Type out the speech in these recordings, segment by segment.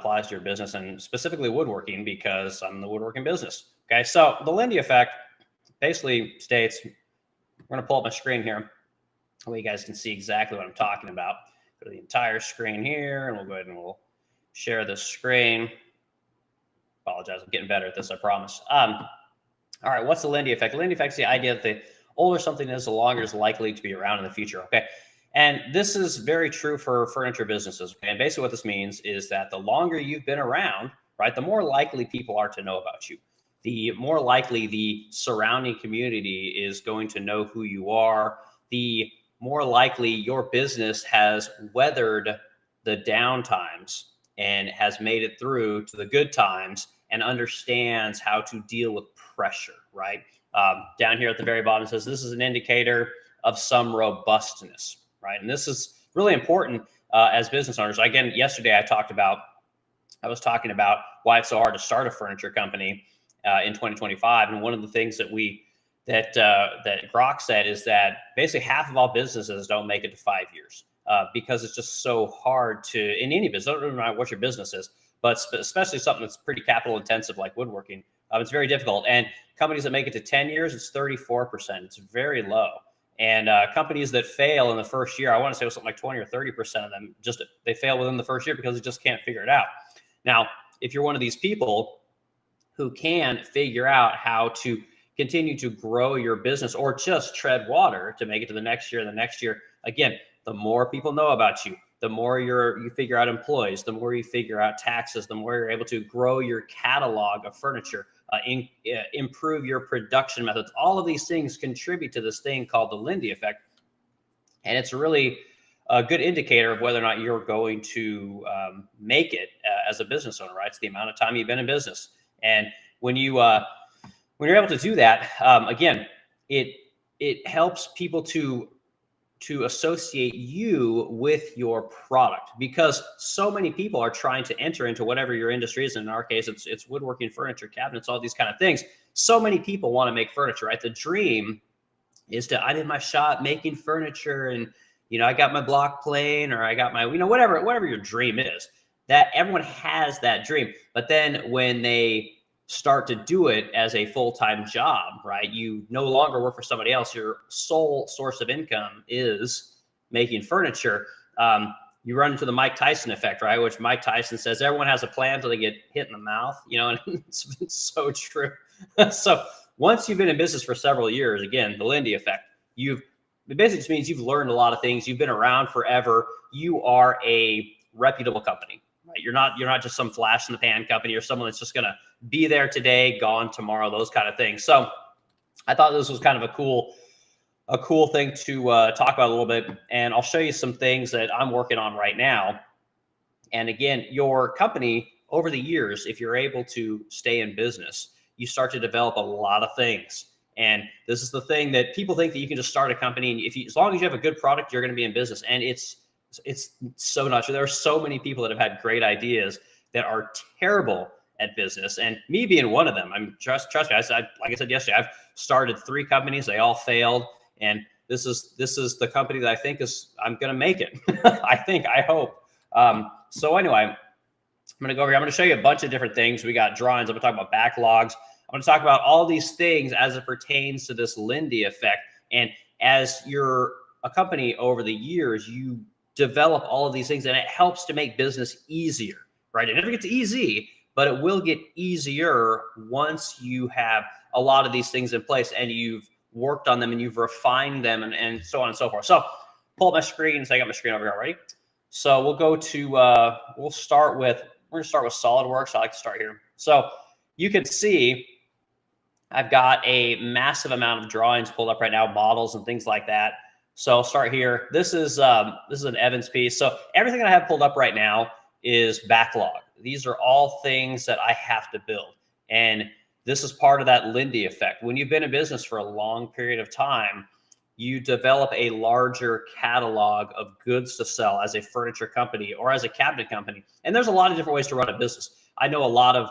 applies to your business, and specifically woodworking, because I'm in the woodworking business. Okay, so the Lindy Effect basically states, we're going to pull up my screen here, so you guys can see exactly what I'm talking about. Go to the entire screen here, and we'll go ahead and we'll share the screen. Apologize, I'm getting better at this, I promise. All right, what's the Lindy Effect? The Lindy Effect is the idea that the older something is, the longer it's likely to be around in the future. Okay, and this is very true for furniture businesses. Okay? And basically what this means is that the longer you've been around, right, the more likely people are to know about you. The more likely the surrounding community is going to know who you are. The more likely your business has weathered the down times and has made it through to the good times and understands how to deal with pressure, right? Down here at the very bottom, it says this is an indicator of some robustness, right? And this is really important as business owners. Again, yesterday I was talking about why it's so hard to start a furniture company in 2025. And one of the things that Grok said is that basically half of all businesses don't make it to 5 years because it's just so hard to, in any business, don't matter what your business is, but especially something that's pretty capital intensive like woodworking, it's very difficult. And companies that make it to 10 years, it's 34%. It's very low. And companies that fail in the first year, I want to say it was something like 20 or 30% of them, they fail within the first year because they just can't figure it out. Now, if you're one of these people who can figure out how to continue to grow your business or just tread water to make it to the next year and the next year, again, the more people know about you, the more you figure out employees, the more you figure out taxes, the more you're able to grow your catalog of furniture, improve your production methods. All of these things contribute to this thing called the Lindy Effect. And it's really a good indicator of whether or not you're going to make it as a business owner, right? It's the amount of time you've been in business. And when you're able to do that, again, it helps people to associate you with your product, because so many people are trying to enter into whatever your industry is. In our case, it's woodworking, furniture, cabinets, all these kind of things. So many people want to make furniture, right? The dream is I'm in my shop making furniture, and I got my block plane, or I got my whatever your dream is. That everyone has that dream, but then when they start to do it as a full-time job, right? You no longer work for somebody else. Your sole source of income is making furniture. You run into the Mike Tyson effect, right? Which Mike Tyson says everyone has a plan until they get hit in the mouth, and it's so true. So once you've been in business for several years, again, the Lindy Effect, it basically just means you've learned a lot of things. You've been around forever. You are a reputable company. Right? You're not just some flash in the pan company or someone that's just going to be there today, gone tomorrow, those kind of things. So I thought this was kind of a cool thing to talk about a little bit. And I'll show you some things that I'm working on right now. And again, your company over the years, if you're able to stay in business, you start to develop a lot of things. And this is the thing that people think that you can just start a company, and as long as you have a good product, you're going to be in business. And it's so not true. There are so many people that have had great ideas that are terrible at business, and me being one of them. Trust me. Like I said yesterday, I've started 3 companies. They all failed, and this is the company that I think I'm going to make it. I hope. So anyway, I'm going to go over here. I'm going to show you a bunch of different things. We got drawings. I'm going to talk about backlogs. I'm going to talk about all these things as it pertains to this Lindy Effect. And as you're a company over the years, you develop all of these things, and it helps to make business easier, right? It never gets easy, but it will get easier once you have a lot of these things in place and you've worked on them and you've refined them, and so on and so forth. So pull up my screen. So I got my screen over here already. So we'll go to, we're going to start with SolidWorks. I like to start here. So you can see I've got a massive amount of drawings pulled up right now, models and things like that. So I'll start here. This is an Evans piece. So everything that I have pulled up right now is backlog. These are all things that I have to build. And this is part of that Lindy Effect. When you've been in business for a long period of time, you develop a larger catalog of goods to sell as a furniture company or as a cabinet company. And there's a lot of different ways to run a business. I know a lot of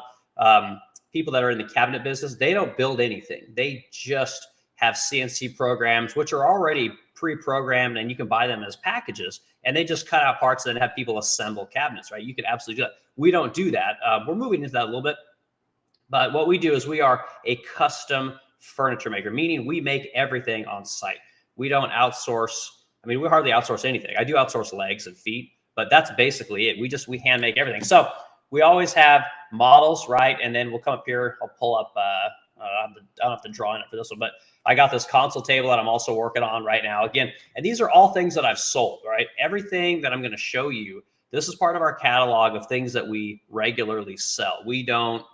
people that are in the cabinet business, they don't build anything. They just have CNC programs, which are already pre-programmed and you can buy them as packages, and they just cut out parts and then have people assemble cabinets, right? You could absolutely do that. We don't do that. We're moving into that a little bit. But what we do is we are a custom furniture maker, meaning we make everything on site. We don't outsource. I mean, we hardly outsource anything. I do outsource legs and feet, but that's basically it. We hand make everything. So we always have models, right? And then we'll come up here. I'll pull up, I don't have to draw in it for this one, but I got this console table that I'm also working on right now. Again, and these are all things that I've sold, right? Everything that I'm going to show you, this is part of our catalog of things that we regularly sell. We don't,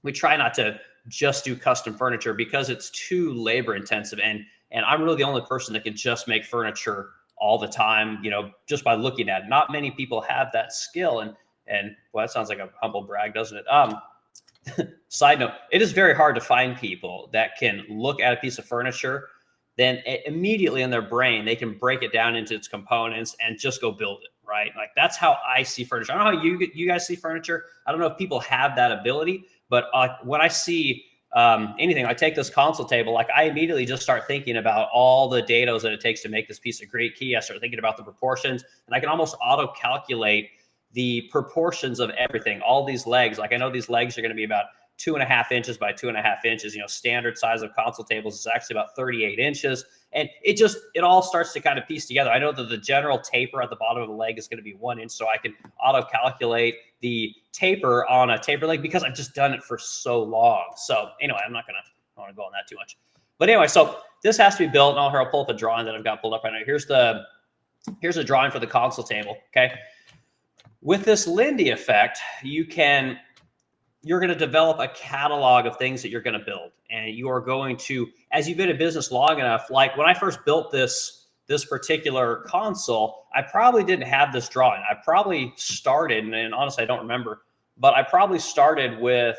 we try not to just do custom furniture because it's too labor intensive. And I'm really the only person that can just make furniture all the time, you know, just by looking at it. Not many people have that skill. And well, that sounds like a humble brag, doesn't it? Side note, it is very hard to find people that can look at a piece of furniture, then immediately in their brain, they can break it down into its components and just go build it, right? Like that's how I see furniture. I don't know how you guys see furniture. I don't know if people have that ability, but when I see anything, I take this console table, like I immediately just start thinking about all the data that it takes to make this piece of great key. I start thinking about the proportions, and I can almost auto calculate the proportions of everything. All these legs, like I know these legs are going to be about 2.5 inches by 2.5 inches. You know, standard size of console tables is actually about 38 inches. And it all starts to kind of piece together. I know that the general taper at the bottom of the leg is going to be 1 inch. So I can auto calculate the taper on a taper leg because I've just done it for so long. So anyway, I don't want to go on that too much. But anyway, so this has to be built. And here I'll pull up a drawing that I've got pulled up right now. Here's a drawing for the console table. Okay. With this Lindy Effect, you're going to develop a catalog of things that you're going to build. And you are going to, as you've been in business long enough, like when I first built this particular console, I probably didn't have this drawing. I probably started, and honestly, I don't remember, but I probably started with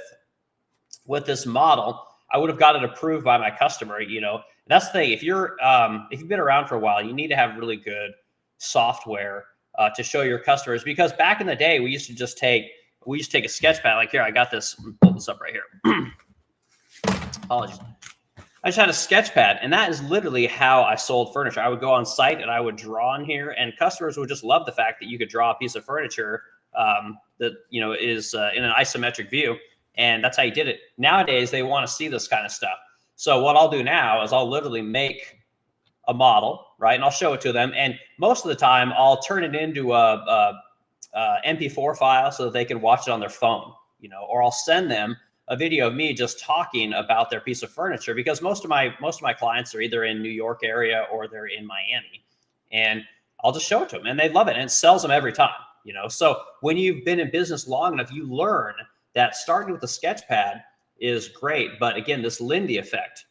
this model. I would have got it approved by my customer, you know. That's the thing. If you've been around for a while, you need to have really good software to show your customers, because back in the day, we used to take a sketch pad. Like here, I got this, pull this up right here. Apologies. I just had a sketch pad, and that is literally how I sold furniture. I would go on site and I would draw in here, and customers would just love the fact that you could draw a piece of furniture that, you know, is in an isometric view, and that's how you did it. Nowadays, they want to see this kind of stuff. So what I'll do now is I'll literally make a model, right? And I'll show it to them. And most of the time I'll turn it into a MP4 file so that they can watch it on their phone, you know, or I'll send them a video of me just talking about their piece of furniture, because most of my clients are either in New York area or they're in Miami, and I'll just show it to them and they love it, and it sells them every time, you know. So when you've been in business long enough, you learn that starting with a sketch pad is great. But again, this Lindy Effect,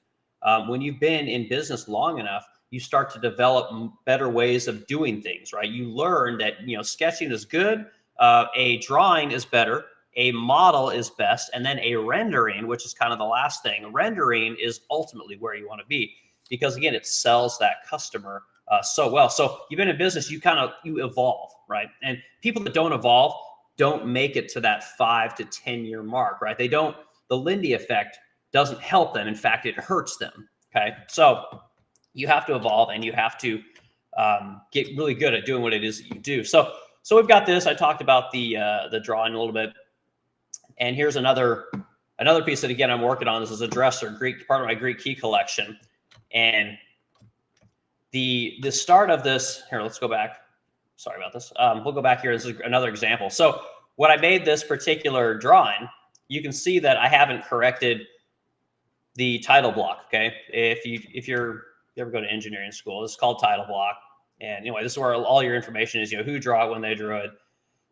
when you've been in business long enough, you start to develop better ways of doing things, right? You learn that, you know, sketching is good, a drawing is better, a model is best, and then a rendering, which is kind of the last thing. Rendering is ultimately where you want to be, because again, it sells that customer so well. So you've been in business, you evolve, right? And people that don't evolve don't make it to that 5 to 10 year mark, right? The Lindy Effect doesn't help them. In fact, it hurts them. Okay. So you have to evolve, and you have to get really good at doing what it is that you do. So we've got this. I talked about the drawing a little bit, and here's another piece that, again, I'm working on. This is a dresser, part of my Greek key collection, and the start of this. Here, let's go back. Sorry about this. We'll go back here. This is another example. So when I made this particular drawing, you can see that I haven't corrected the title block. Okay, if you ever go to engineering school, it's called title block. And anyway, this is where all your information is, you know, who drew it, when they drew it,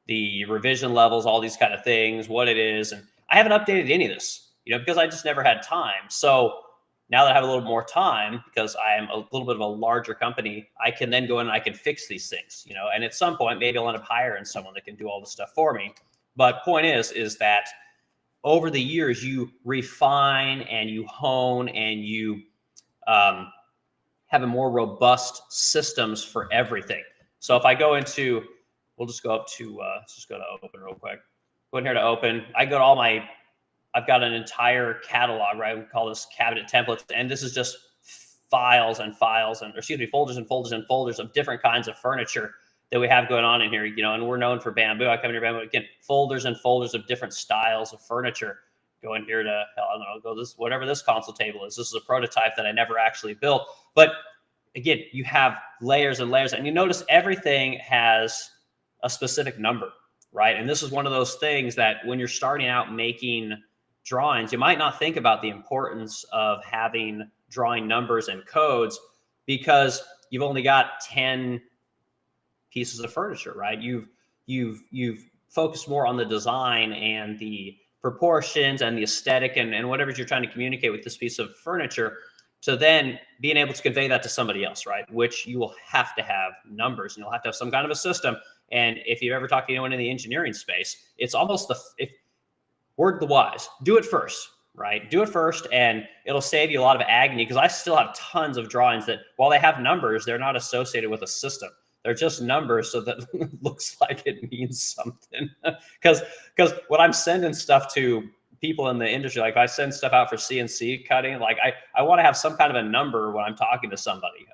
the revision levels, all these kind of things, what it is. And I haven't updated any of this, you know, because I just never had time. So now that I have a little more time, because I am a little bit of a larger company, I can then go in and I can fix these things, you know, and at some point, maybe I'll end up hiring someone that can do all this stuff for me. But point is that over the years, you refine and you hone and you have a more robust systems for everything. So if I go into, we'll just go up to, let's just go to open real quick. Go in here to open. I go to all my I've got an entire catalog, right? We call this cabinet templates, and this is just files and files and, or excuse me, folders and folders and folders of different kinds of furniture that we have going on in here, you know, and we're known for bamboo. I come in here, bamboo, again, folders and folders of different styles of furniture. Go in here to, hell, I don't know, go this, whatever this console table is. This is a prototype that I never actually built. But again, you have layers and layers, and you notice everything has a specific number, right? And this is one of those things that when you're starting out making drawings, you might not think about the importance of having drawing numbers and codes because you've only got 10 pieces of furniture, right? You've focused more on the design and the proportions and the aesthetic and whatever you're trying to communicate with this piece of furniture, to then being able to convey that to somebody else, right? Which you will have to have numbers, and you'll have to have some kind of a system. And if you've ever talked to anyone in the engineering space, it's almost word the wise, do it first, right? Do it first, and it'll save you a lot of agony, because I still have tons of drawings that, while they have numbers, they're not associated with a system. They're just numbers, so that it looks like it means something. Because when I'm sending stuff to people in the industry, like if I send stuff out for CNC cutting, like I want to have some kind of a number when I'm talking to somebody.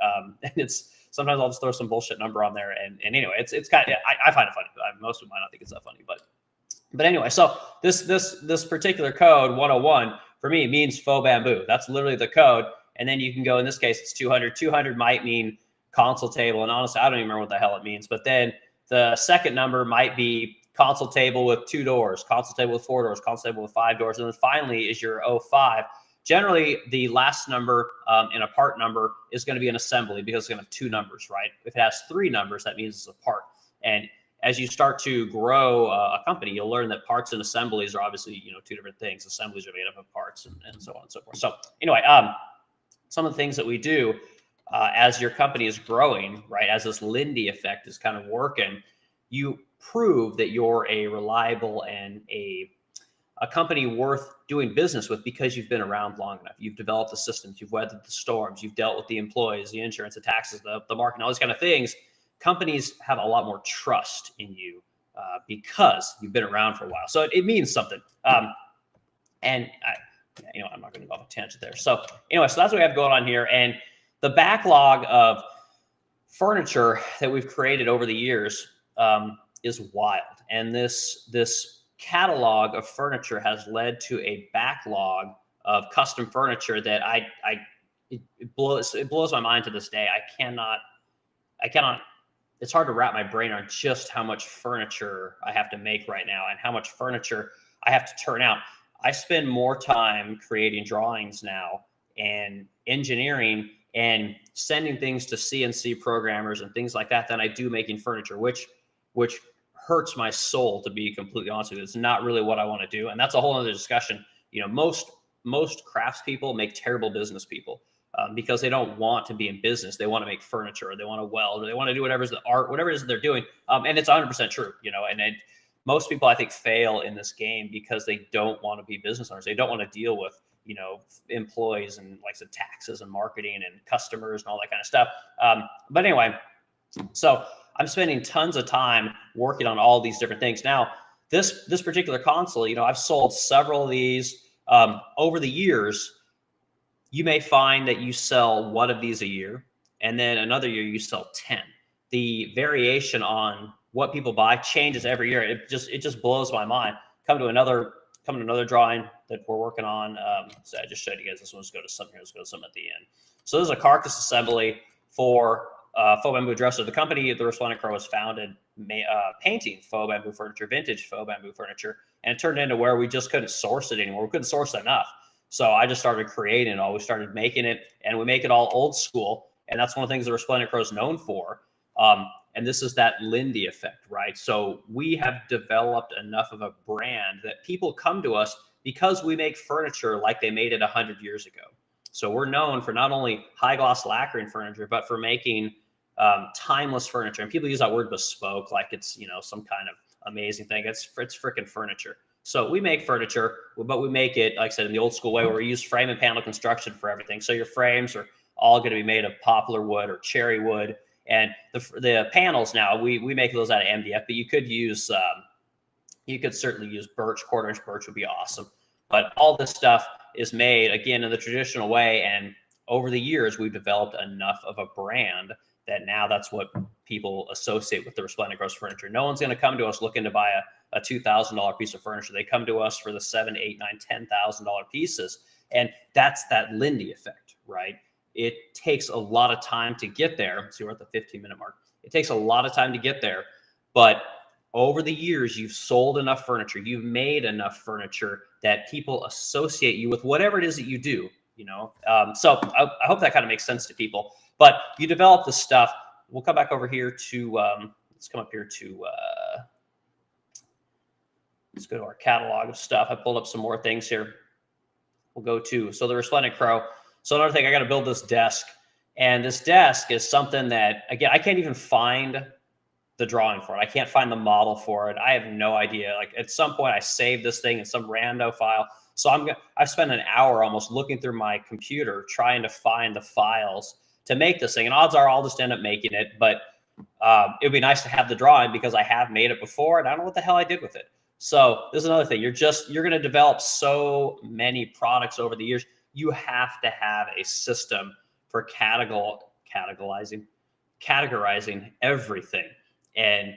And it's sometimes I'll just throw some bullshit number on there. And anyway, it's kind of, I find it funny. Most people might not think it's that funny, but anyway, so this particular code 101 for me means faux bamboo. That's literally the code. And then you can go, in this case, it's 200. 200 might mean console table. And honestly, I don't even remember what the hell it means. But then the second number might be console table with 2 doors, console table with 4 doors, console table with 5 doors. And then finally is your 05. Generally, the last number in a part number is going to be an assembly, because it's going to have 2 numbers, right? If it has 3 numbers, that means it's a part. And as you start to grow a company, you'll learn that parts and assemblies are obviously, you know, 2 different things. Assemblies are made up of parts and so on and so forth. So anyway, some of the things that we do as your company is growing, right, as this Lindy effect is kind of working, you prove that you're a reliable and a company worth doing business with, because you've been around long enough. You've developed the systems, you've weathered the storms, you've dealt with the employees, the insurance, the taxes, the market, all these kind of things. Companies have a lot more trust in you because you've been around for a while. So it means something. And I'm not going to go off a tangent there. So anyway, so that's what we have going on here. And the backlog of furniture that we've created over the years is wild. And this catalog of furniture has led to a backlog of custom furniture that it blows my mind to this day. I cannot, it's hard to wrap my brain on just how much furniture I have to make right now and how much furniture I have to turn out. I spend more time creating drawings now and engineering and sending things to CNC programmers and things like that than I do making furniture, which hurts my soul, to be completely honest with you. It's not really what I want to do. And that's a whole other discussion. You know, most craftspeople make terrible business people because they don't want to be in business. They want to make furniture, or they want to weld, or they want to do whatever is the art, whatever it is that they're doing. And it's 100% true, you know, and most people, I think, fail in this game because they don't want to be business owners. They don't want to deal with, you know, employees and, like I said, taxes and marketing and customers and all that kind of stuff. But anyway, so I'm spending tons of time working on all these different things. Now, this particular console, you know, I've sold several of these over the years. You may find that you sell one of these a year, and then another year you sell 10. The variation on what people buy changes every year. It just blows my mind. Come to another drawing that we're working on. So I just showed you guys this one. Let's go to something here. Let's go to something at the end. So this is a carcass assembly for faux bamboo dresser. The company, the Resplendent Crow, was founded painting faux bamboo furniture, vintage faux bamboo furniture, and it turned into where we just couldn't source it anymore. We couldn't source enough. So I just started creating it all. We started making it, and we make it all old school. And that's one of the things the Resplendent Crow is known for. And this is that Lindy effect, right? So we have developed enough of a brand that people come to us because we make furniture like they made it 100 years ago. So we're known for not only high gloss lacquering furniture, but for making timeless furniture. And people use that word bespoke like it's, you know, some kind of amazing thing. It's freaking furniture. So we make furniture, but we make it, like I said, in the old school way, where we use frame and panel construction for everything. So your frames are all going to be made of poplar wood or cherry wood. And the panels now, we make those out of MDF, but you could use, you could certainly use birch. 1/4 inch birch would be awesome. But all this stuff is made, again, in the traditional way. And over the years, we've developed enough of a brand that now that's what people associate with the Resplendent Crow furniture. No one's going to come to us looking to buy a $2,000 piece of furniture. They come to us for the $7,000, $8,000, $9,000, $10,000 pieces. And that's that Lindy effect, right? It takes a lot of time to get there. See, we're at the 15-minute mark. It takes a lot of time to get there. But over the years, you've sold enough furniture, you've made enough furniture that people associate you with whatever it is that you do, you know? So I hope that kind of makes sense to people. But you develop the stuff. We'll come back over here to, let's come up here to, let's go to our catalog of stuff. I pulled up some more things here. We'll go to, so the Resplendent Crow. So another thing, I got to build this desk. And this desk is something that, again, I can't even find the drawing for it. I can't find the model for it. I have no idea. Like at some point I saved this thing in some rando file. So I've spent an hour almost looking through my computer trying to find the files to make this thing. And odds are I'll just end up making it. But it'd be nice to have the drawing because I have made it before and I don't know what the hell I did with it. So this is another thing. You're going to develop so many products over the years. You have to have a system for categorizing everything. And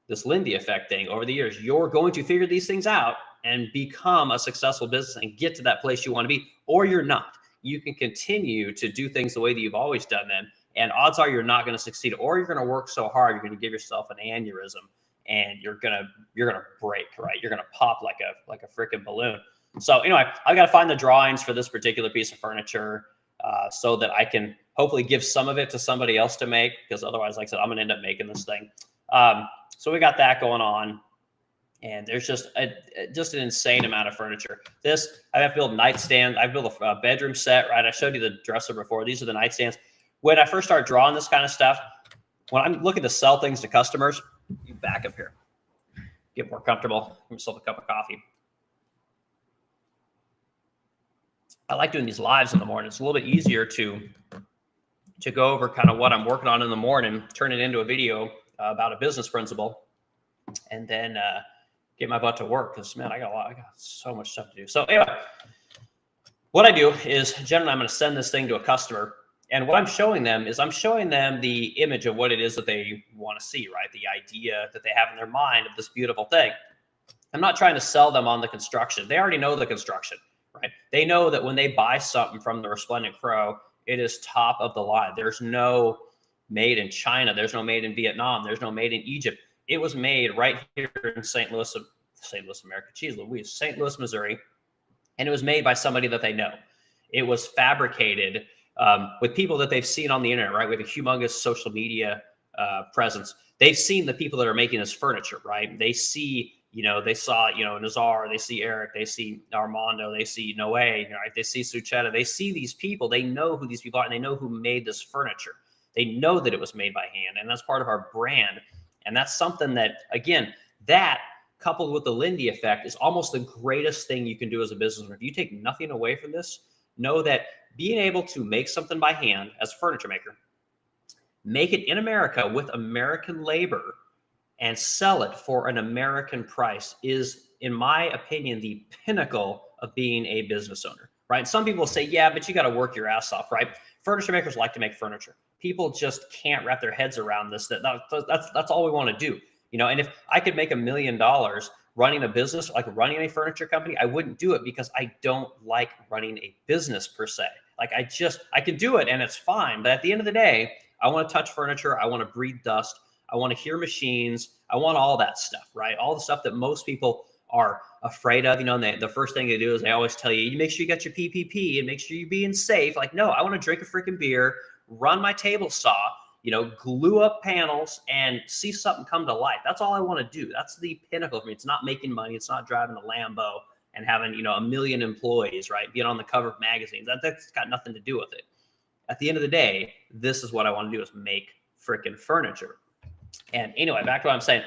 this Lindy Effect thing over the years, you're going to figure these things out and become a successful business and get to that place you want to be, or you're not. You can continue to do things the way that you've always done them. And odds are you're not going to succeed, or you're going to work so hard, you're going to give yourself an aneurysm and you're going to break, right? You're going to pop like a freaking balloon. So anyway, I've got to find the drawings for this particular piece of furniture so that I can hopefully give some of it to somebody else to make, because otherwise, like I said, I'm going to end up making this thing. So we got that going on, and there's just an insane amount of furniture. I have to build nightstand. I built a bedroom set, right? I showed you the dresser before. These are the nightstands. When I first started drawing this kind of stuff, when I'm looking to sell things to customers, you back up here, get more comfortable, give yourself a cup of coffee. I like doing these lives in the morning. It's a little bit easier to go over kind of what I'm working on in the morning, turn it into a video about a business principle, and then get my butt to work. Because man, I got so much stuff to do. So anyway, what I do is generally I'm going to send this thing to a customer, and what I'm showing them is the image of what it is that they want to see, right? The idea that they have in their mind of this beautiful thing. I'm not trying to sell them on the construction. They already know the construction. Right? They know that when they buy something from the Resplendent Crow, it is top of the line. There's no made in China. There's no made in Vietnam. There's no made in Egypt. It was made right here in St. Louis, America. Geez Louise, St. Louis, Missouri. And it was made by somebody that they know. It was fabricated with people that they've seen on the internet, right? We have a humongous social media presence. They've seen the people that are making this furniture, right? They see, they saw, Nazar, they see Eric, they see Armando, they see Noe, right? They see Suchetta, they see these people, they know who these people are, and they know who made this furniture. They know that it was made by hand, and that's part of our brand. And that's something that, again, that coupled with the Lindy Effect is almost the greatest thing you can do as a business owner. If you take nothing away from this, know that being able to make something by hand as a furniture maker, make it in America with American labor, and sell it for an American price is, in my opinion, the pinnacle of being a business owner, right? Some people say, yeah, but you got to work your ass off, right? Furniture makers like to make furniture. People just can't wrap their heads around this. That's all we want to do, and if I could make $1 million running a business, like running a furniture company, I wouldn't do it because I don't like running a business per se. Like I can do it and it's fine. But at the end of the day, I want to touch furniture. I want to breathe dust. I want to hear machines. I want all that stuff, right? All the stuff that most people are afraid of, and the first thing they do is they always tell you make sure you got your PPP and make sure you're being safe. Like, no, I want to drink a freaking beer, run my table saw, glue up panels and see something come to life. That's all I want to do. That's the pinnacle for me. It's not making money. It's not driving a Lambo and having, 1 million employees, right? Being on the cover of magazines. That's got nothing to do with it. At the end of the day, this is what I want to do is make freaking furniture. And anyway, back to what I'm saying.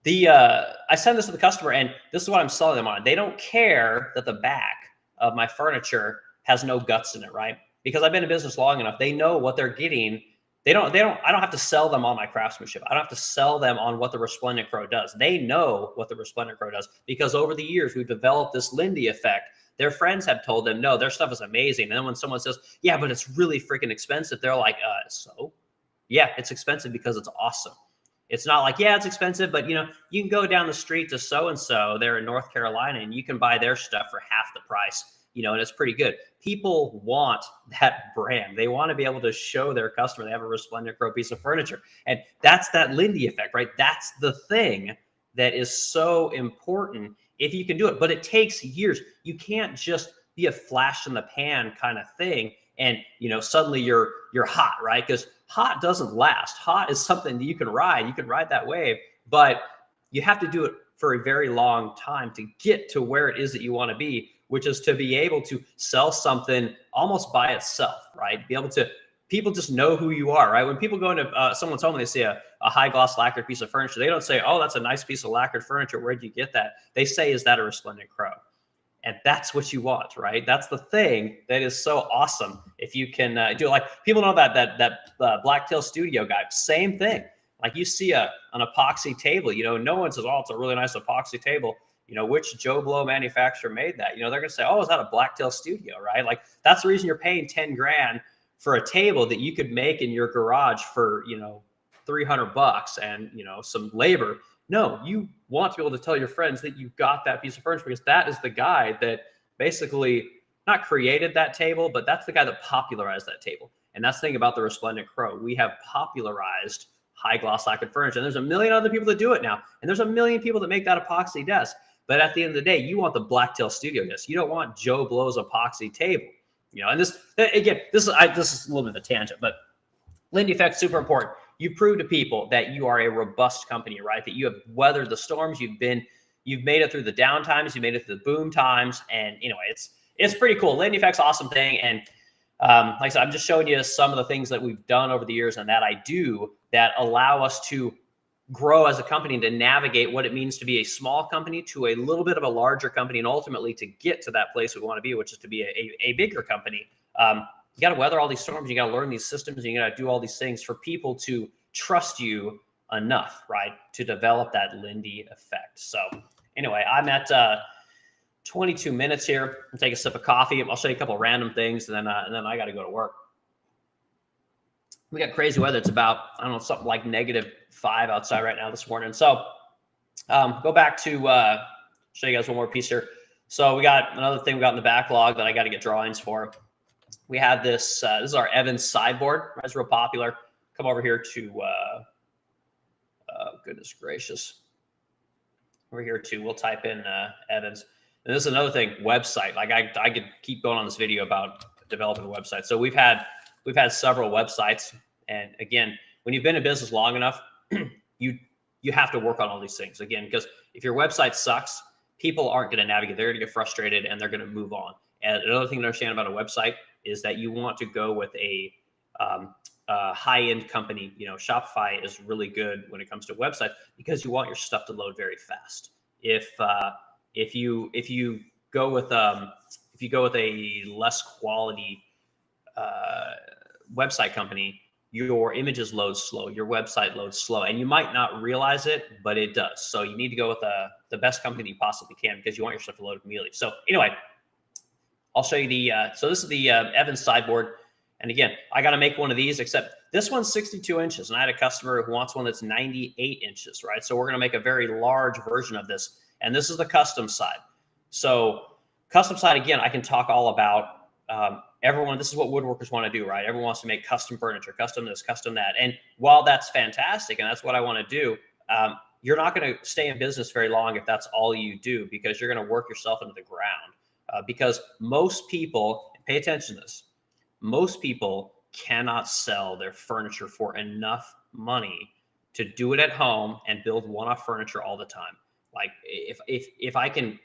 I send this to the customer, and this is what I'm selling them on. They don't care that the back of my furniture has no guts in it, right? Because I've been in business long enough. They know what they're getting I don't have to sell them on my craftsmanship. I don't have to sell them on what the Resplendent Crow does. They know what the Resplendent Crow does because over the years we've developed this Lindy effect. Their friends have told them, no, their stuff is amazing. And then when someone says, yeah, but it's really freaking expensive, they're like, so? Yeah, it's expensive because it's awesome. It's not like, yeah, it's expensive, but you can go down the street to so-and-so there in North Carolina and you can buy their stuff for half the price, and it's pretty good. People want that brand. They want to be able to show their customer they have a Resplendent Crow piece of furniture. And that's that Lindy effect, right? That's the thing that is so important if you can do it. But it takes years. You can't just be a flash in the pan kind of thing and suddenly you're hot, right? Because hot doesn't last. Hot is something that you can ride that wave, but you have to do it for a very long time to get to where it is that you want to be, which is to be able to sell something almost by itself, right? Be able to, people just know who you are, right? When people go into someone's home and they see a high gloss lacquered piece of furniture, they don't say, oh, that's a nice piece of lacquered furniture. Where'd you get that? They say, is that a Resplendent Crow? And that's what you want, right? That's the thing that is so awesome. If you can do it, like people know that Blacktail Studio guy, same thing. Like you see an epoxy table, no one says, oh, it's a really nice epoxy table. Which Joe Blow manufacturer made that? They're going to say, oh, is that a Blacktail Studio, right? Like that's the reason you're paying 10 grand for a table that you could make in your garage for, $300 and, some labor. No, you want to be able to tell your friends that you got that piece of furniture because that is the guy that basically not created that table, but that's the guy that popularized that table. And that's the thing about the Resplendent Crow. We have popularized high gloss lacquered furniture. And there's a million other people that do it now. And there's a million people that make that epoxy desk. But at the end of the day, you want the Blacktail Studio desk. You don't want Joe Blow's epoxy table. And this, again, this is a little bit of a tangent, but Lindy Effect, super important. You prove to people that you are a robust company, right? That you have weathered the storms. You've made it through the down times. You made it through the boom times. And anyway, it's pretty cool. Lindy Effect's awesome thing. And like I said, I'm just showing you some of the things that we've done over the years and that I do that allow us to grow as a company and to navigate what it means to be a small company to a little bit of a larger company and ultimately to get to that place we want to be, which is to be a bigger company. You got to weather all these storms. You got to learn these systems. And you got to do all these things for people to trust you enough, right, to develop that Lindy effect. So anyway, I'm at 22 minutes here. I'll take a sip of coffee. I'll show you a couple of random things, and then I got to go to work. We got crazy weather. It's about, I don't know, something like -5 outside right now this morning. So go back to show you guys one more piece here. So we got another thing we got in the backlog that I got to get drawings for. We have this, this is our Evans sideboard. It's real popular. Come over here to, goodness gracious. Over here too, we'll type in Evans. And this is another thing, website. Like I could keep going on this video about developing a website. So we've had several websites. And again, when you've been in business long enough, you have to work on all these things. Again, because if your website sucks, people aren't going to navigate. They're going to get frustrated and they're going to move on. And another thing to understand about a website is that you want to go with a high-end company. Shopify is really good when it comes to websites because you want your stuff to load very fast. If you go with a less quality website company, your images load slow, your website loads slow, and you might not realize it, but it does. So you need to go with the best company you possibly can because you want your stuff to load immediately. So anyway, I'll show you so this is the Evans sideboard. And again, I got to make one of these, except this one's 62 inches. And I had a customer who wants one that's 98 inches, right? So we're going to make a very large version of this. And this is the custom side. So custom side, again, I can talk all about everyone. This is what woodworkers want to do, right? Everyone wants to make custom furniture, custom this, custom that. And while that's fantastic, and that's what I want to do, you're not going to stay in business very long if that's all you do, because you're going to work yourself into the ground. Because most people, pay attention to this, most people cannot sell their furniture for enough money to do it at home and build one-off furniture all the time. Like if I can,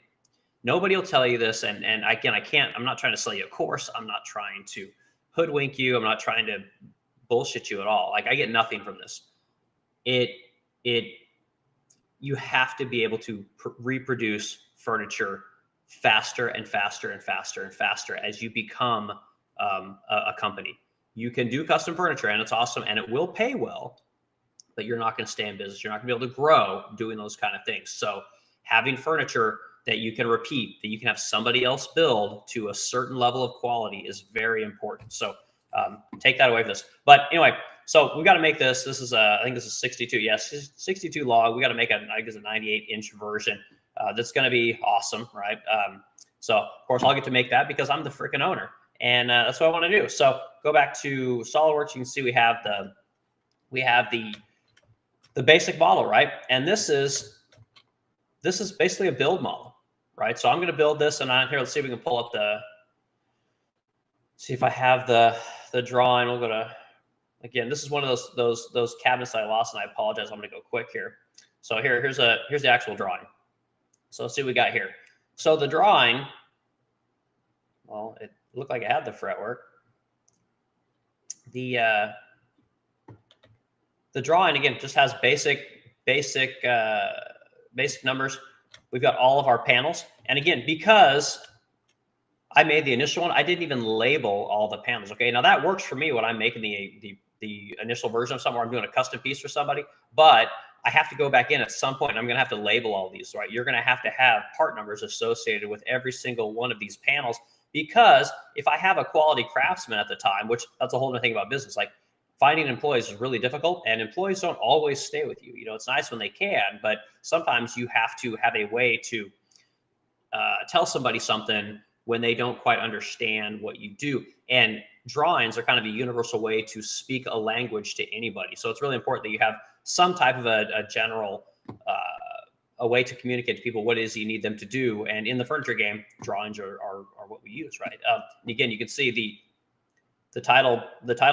nobody will tell you this. And again, I'm not trying to sell you a course. I'm not trying to hoodwink you. I'm not trying to bullshit you at all. Like I get nothing from this. You have to be able to reproduce furniture faster and faster and faster and faster as you become a company. you can do custom furniture and it's awesome and it will pay well, but you're not going to stay in business. You're not going to be able to grow doing those kind of things. So having furniture that you can repeat, that you can have somebody else build to a certain level of quality is very important. So take that away from this. But anyway, so we got to make this. This is I think this is 62. Yes, 62 log. We got to make I think it's a 98-inch version. That's going to be awesome, right? So of course I'll get to make that because I'm the freaking owner, and that's what I want to do. So go back to SolidWorks. You can see we have the basic model, right? And this is basically a build model, right? So I'm going to build this, and on here, let's see if we can pull up see if I have the drawing. We'll go to, again, this is one of those cabinets I lost, and I apologize. I'm going to go quick here. So here's the actual drawing. So let's see what we got here. So the drawing, well, it looked like it had the fretwork. The drawing, again, just has basic numbers. We've got all of our panels. And again, because I made the initial one, I didn't even label all the panels. Okay, now that works for me when I'm making the initial version of something, where I'm doing a custom piece for somebody, but I have to go back in at some point and I'm going to have to label all these, right? You're going to have part numbers associated with every single one of these panels, because if I have a quality craftsman at the time, which that's a whole other thing about business, like finding employees is really difficult, and employees don't always stay with you. You know, it's nice when they can, but sometimes you have to have a way to tell somebody something when they don't quite understand what you do. And drawings are kind of a universal way to speak a language to anybody. So it's really important that you have some type of a general a way to communicate to people what it is you need them to do. And in the furniture game, drawings are what we use, right? Again, you can see the title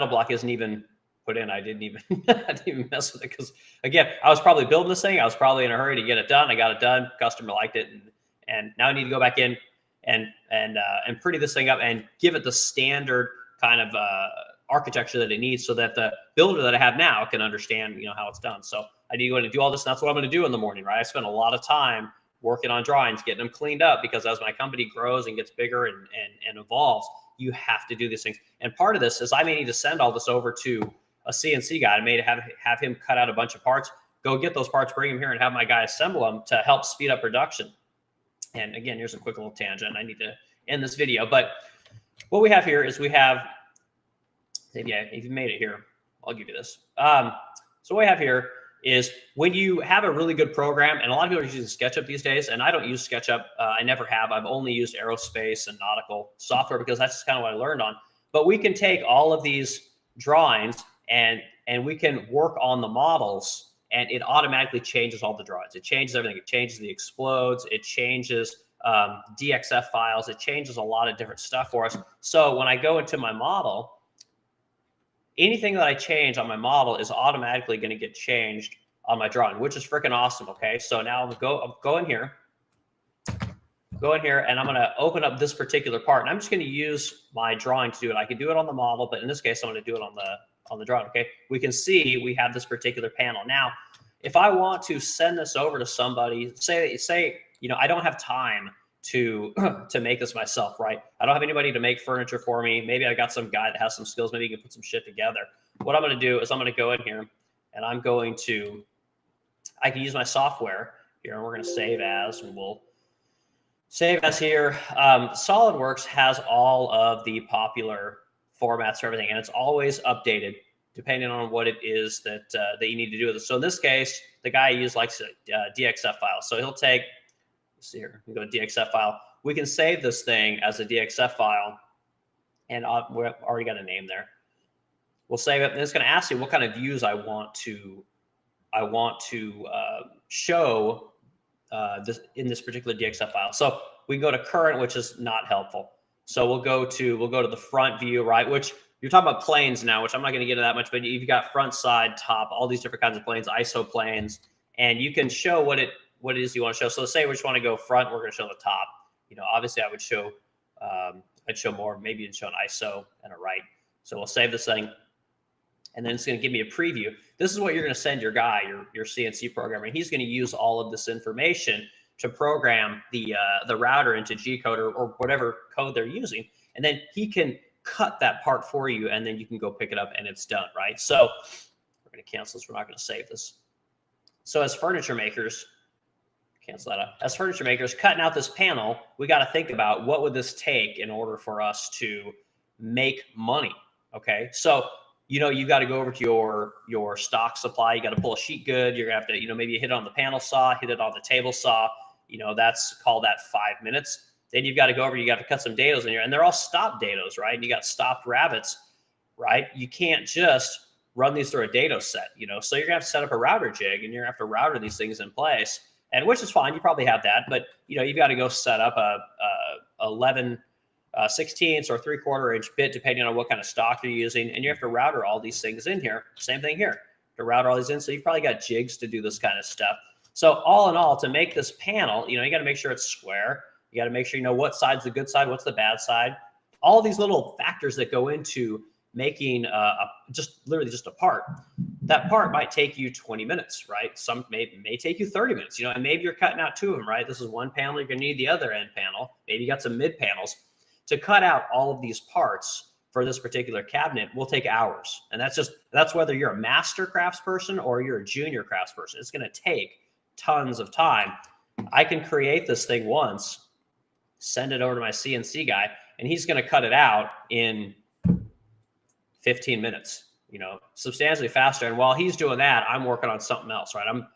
block isn't even put in. I didn't even mess with it, because again, I was probably building this thing. I was probably in a hurry to get it done. I got it done. Customer liked it, and now I need to go back in and pretty this thing up and give it the standard kind of architecture that it needs, so that the builder that I have now can understand, you know, how it's done. So I need to go in and do all this, and that's what I'm going to do in the morning, right? I spend a lot of time working on drawings, getting them cleaned up, because as my company grows and gets bigger and evolves, you have to do these things. And part of this is I may need to send all this over to a CNC guy. I may have him cut out a bunch of parts, go get those parts, bring them here, and have my guy assemble them to help speed up production. And again, here's a quick little tangent. I need to end this video, but what we have here is we have, if you made it here, I'll give you this. So what we have here is when you have a really good program, and a lot of people are using SketchUp these days, and I don't use SketchUp. I never have. I've only used aerospace and nautical software because that's just kind of what I learned on. But we can take all of these drawings and we can work on the models, and it automatically changes all the drawings. It changes everything. It changes the explodes. It changes DXF files. It changes a lot of different stuff for us. So when I go into my model, anything that I change on my model is automatically going to get changed on my drawing, which is freaking awesome. Okay, so now I'm go in here, and I'm going to open up this particular part, and I'm just going to use my drawing to do it. I can do it on the model, but in this case, I'm going to do it on the drawing. Okay, we can see we have this particular panel. Now, if I want to send this over to somebody, say you know, I don't have time to make this myself, right? I don't have anybody to make furniture for me. Maybe I got some guy that has some skills. Maybe he can put some shit together. What I'm going to do is I'm going to go in here, and I can use my software here, and we're going to save as, and we'll save as here. SolidWorks has all of the popular formats for everything, and it's always updated depending on what it is that you need to do with it. So in this case, the guy I use likes a DXF file. So he'll take, let's see here, we go to DXF file. We can save this thing as a DXF file, and we've already got a name there. We'll save it, and it's going to ask you what kind of views I want to show this in this particular DXF file. So we can go to current, which is not helpful. So we'll go to the front view, right? Which you're talking about planes now, which I'm not going to get into that much, but you've got front, side, top, all these different kinds of planes, ISO planes, and you can show what it is you want to show. So let's say we just want to go front, we're going to show the top. You know, obviously I would show, I'd show more, maybe you'd show an ISO and a right. So we'll save this thing, and then it's going to give me a preview. This is what you're going to send your guy, your CNC programmer, and he's going to use all of this information to program the router into G code or whatever code they're using, and then he can cut that part for you, and then you can go pick it up and it's done, right? So we're going to cancel this. We're not going to save this. So as furniture makers, cancel that out. As furniture makers cutting out this panel, we got to think about what would this take in order for us to make money. Okay. So, you got to go over to your stock supply. You got to pull a sheet good. You're gonna have to, maybe hit it on the panel saw, hit it on the table saw, that's called that 5 minutes. Then you've got to go over, you got to cut some dados in here, and they're all stop dados, right? And you got stopped rabbits, right? You can't just run these through a dado set, so you're gonna have to set up a router jig, and you're gonna have to router these things in place, and which is fine. You probably have that, but you've got to go set up a 11 16ths or 3/4 inch bit, depending on what kind of stock you're using, and you have to router all these things in here. Same thing here, to router all these in. So you've probably got jigs to do this kind of stuff. So all in all, to make this panel, you got to make sure it's square. You got to make sure you know what side's the good side, what's the bad side. All these little factors that go into making literally just a part. That part might take you 20 minutes, right? Some may take you 30 minutes, and maybe you're cutting out two of them, right? This is one panel, you're gonna need the other end panel. Maybe you got some mid panels. To cut out all of these parts for this particular cabinet will take hours. And that's whether you're a master craftsperson or you're a junior craftsperson. It's gonna take tons of time. I can create this thing once, send it over to my CNC guy, and he's gonna cut it out in 15 minutes, substantially faster. And while he's doing that, I'm working on something else, right? I'm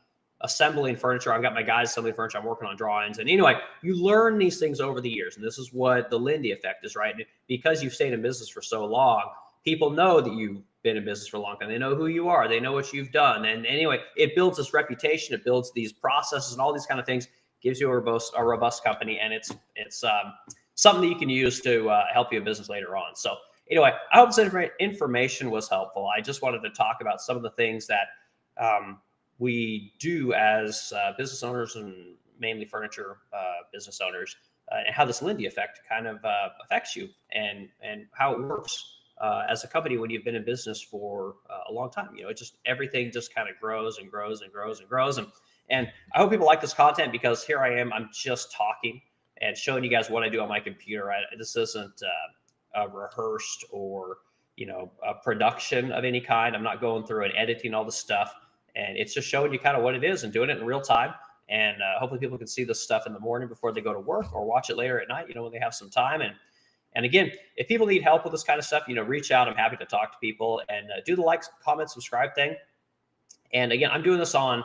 assembling furniture. I've got my guys assembling furniture. I'm working on drawings. And anyway, you learn these things over the years. And this is what the Lindy Effect is, right? And because you've stayed in business for so long, people know that you've been in business for a long time. They know who you are. They know what you've done. And anyway, it builds this reputation. It builds these processes and all these kind of things, gives you a robust company. And it's something that you can use to help you in business later on. So anyway, I hope this information was helpful. I just wanted to talk about some of the things that we do as business owners, and mainly furniture business owners, and how this Lindy Effect kind of affects you, and how it works as a company when you've been in business for a long time. Everything just kind of grows and grows and grows and grows. And I hope people like this content, because here I am, I'm just talking and showing you guys what I do on my computer. Right? This isn't a rehearsed or a production of any kind. I'm not going through and editing all the stuff. And it's just showing you kind of what it is and doing it in real time. And hopefully people can see this stuff in the morning before they go to work, or watch it later at night, when they have some time. And again, if people need help with this kind of stuff, reach out. I'm happy to talk to people, and do the like, comment, subscribe thing. And again, I'm doing this on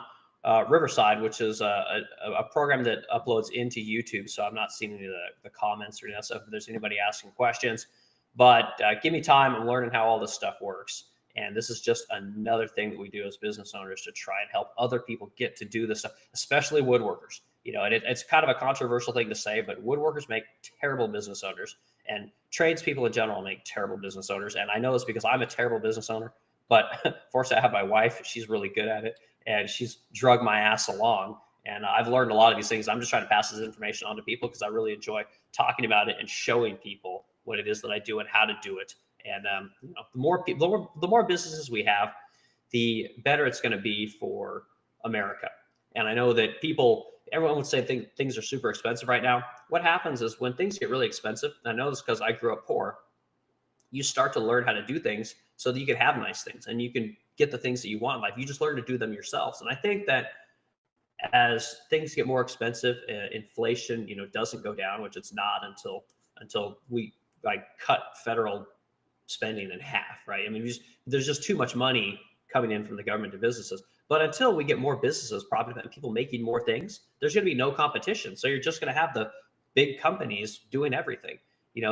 Riverside, which is a program that uploads into YouTube. So I'm not seeing any of the comments or any of that stuff if there's anybody asking questions. But give me time. I'm learning how all this stuff works. And this is just another thing that we do as business owners to try and help other people get to do this stuff, especially woodworkers. And it's kind of a controversial thing to say, but woodworkers make terrible business owners, and tradespeople in general make terrible business owners. And I know this because I'm a terrible business owner, but fortunately I have my wife. She's really good at it, and she's drugged my ass along. And I've learned a lot of these things. I'm just trying to pass this information on to people because I really enjoy talking about it and showing people what it is that I do and how to do it. And the more people, the more businesses we have, the better it's going to be for America. And I know that everyone would say things are super expensive right now. What happens is when things get really expensive, and I know this because I grew up poor, you start to learn how to do things so that you can have nice things and you can get the things that you want in life. You just learn to do them yourselves. And I think that as things get more expensive, inflation, doesn't go down, which it's not until we cut federal spending in half, right? I mean, there's just too much money coming in from the government to businesses. But until we get more businesses, probably people making more things, there's going to be no competition. So you're just going to have the big companies doing everything,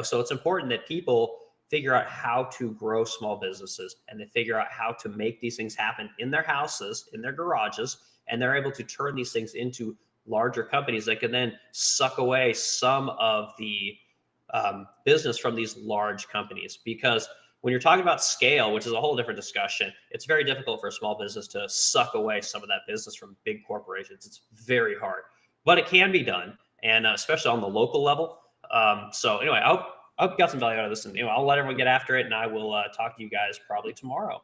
So it's important that people figure out how to grow small businesses, and they figure out how to make these things happen in their houses, in their garages, and they're able to turn these things into larger companies that can then suck away some of the business from these large companies. Because when you're talking about scale, which is a whole different discussion, it's very difficult for a small business to suck away some of that business from big corporations. It's very hard, but it can be done, and especially on the local level. So anyway, I hope you got some value out of this, and I'll let everyone get after it, and I will talk to you guys probably tomorrow.